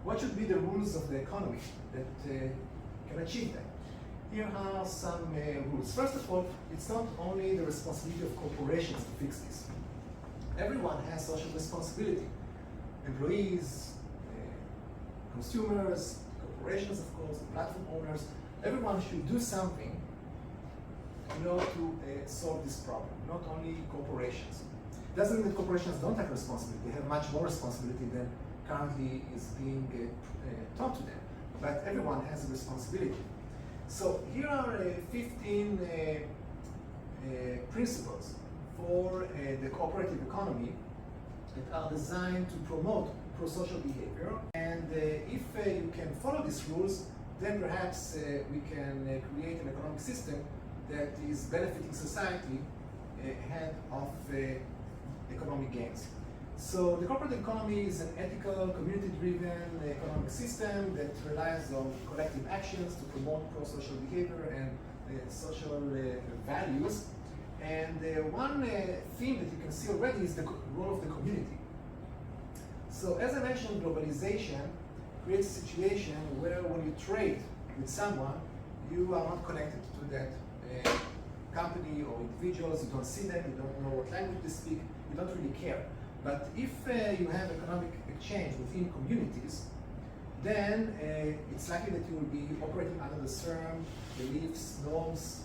What should be the rules of the economy that can achieve that? Here are some rules. First of all, it's not only the responsibility of corporations to fix this. Everyone has social responsibility. Employees, consumers, corporations, of course, platform owners. Everyone should do something in order to solve this problem, not only corporations. Doesn't mean that corporations don't have responsibility. They have much more responsibility than currently is being taught to them. But everyone has a responsibility. So here are 15 principles for the cooperative economy that are designed to promote prosocial behavior. And if you can follow these rules, then perhaps we can create an economic system that is benefiting society ahead of economic gains. So the cooperative economy is an ethical, community-driven economic system that relies on collective actions to promote pro-social behavior and social values. And one theme that you can see already is the role of the community. So as I mentioned, globalization creates a situation where when you trade with someone, you are not connected to that company or individuals. You don't see them, you don't know what language they speak, you don't really care. But if you have economic exchange within communities, then it's likely that you will be operating under the same beliefs, norms,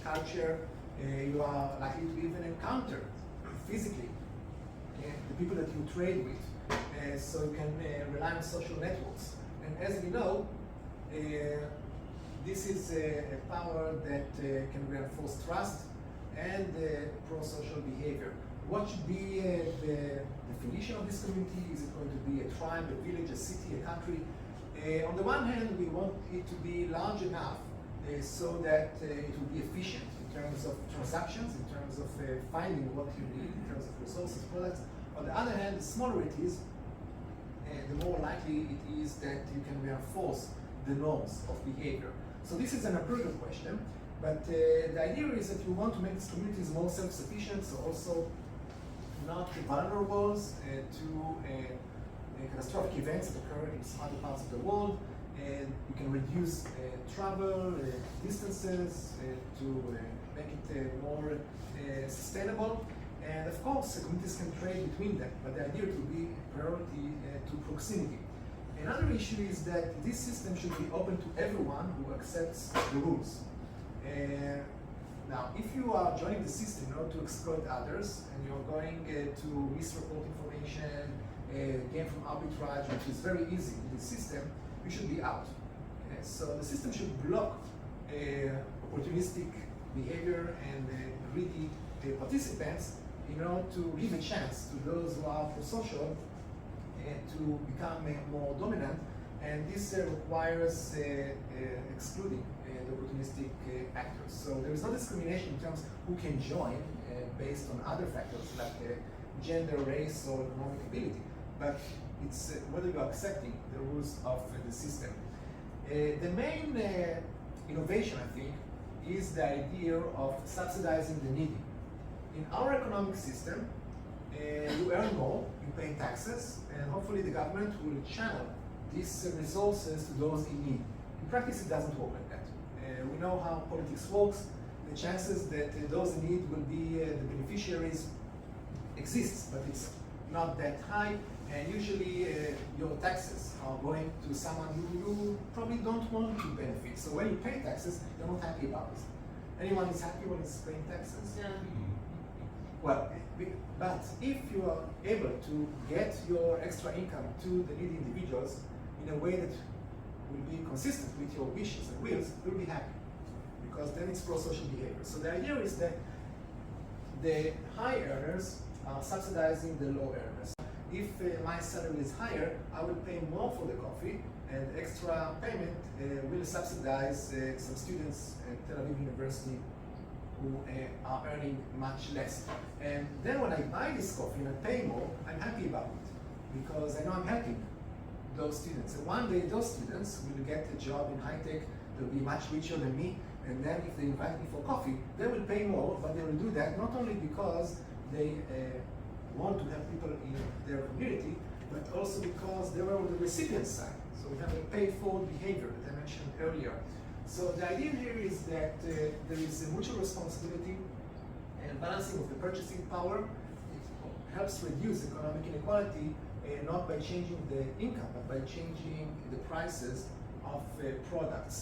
culture. You are likely to even encounter physically the people that you trade with. So you can rely on social networks. And as we know, this is a power that can reinforce trust and pro-social behavior. What should be the definition of this community? Is it going to be a tribe, a village, a city, a country? On the one hand, we want it to be large enough so that it will be efficient in terms of transactions, in terms of finding what you need, in terms of resources, products. On the other hand, the smaller it is, the more likely it is that you can reinforce the norms of behavior. So this is an empirical question, but the idea is that you want to make these communities more self-sufficient, so also not vulnerable to catastrophic events that occur in some other parts of the world. And you can reduce travel, distances to make it more sustainable. And of course, communities can trade between them, but the idea will be priority to proximity. Another issue is that this system should be open to everyone who accepts the rules. Now, if you are joining the system in order to exploit others, and you're going to misreport information, gain from arbitrage, which is very easy in this system, you should be out. Okay? So the system should block opportunistic behavior and greedy participants in order to give a chance to those who are prosocial to become more dominant, and this requires excluding the opportunistic actors. So there is no discrimination in terms of who can join based on other factors like gender, race, or economic ability, but it's whether you are accepting the rules of the system. The main innovation, I think, is the idea of subsidizing the needy. In our economic system, you earn more, you pay taxes, and hopefully the government will channel these resources to those in need. In practice, it doesn't work like that. We know how politics works. The chances that those in need will be the beneficiaries exists, but it's not that high. And usually your taxes are going to someone who you probably don't want to benefit. So when you pay taxes, you're not happy about it. Anyone is happy when it's paying taxes? Yeah. Well, but if you are able to get your extra income to the needy individuals in a way that will be consistent with your wishes and wills, you'll be happy, because then it's pro-social behavior. So the idea is that the high earners are subsidizing the low earners. If my salary is higher, I will pay more for the coffee, and extra payment will subsidize some students at Tel Aviv University who are earning much less. And then when I buy this coffee and I pay more, I'm happy about it, because I know I'm helping those students. And one day those students will get a job in high tech, they'll be much richer than me, and then if they invite me for coffee, they will pay more, but they will do that not only because they want to have people in their community, but also because they were on the recipient side. So we have a pay-forward behavior that I mentioned earlier. So the idea here is that there is a mutual responsibility and balancing of the purchasing power. It helps reduce economic inequality, not by changing the income, but by changing the prices of products.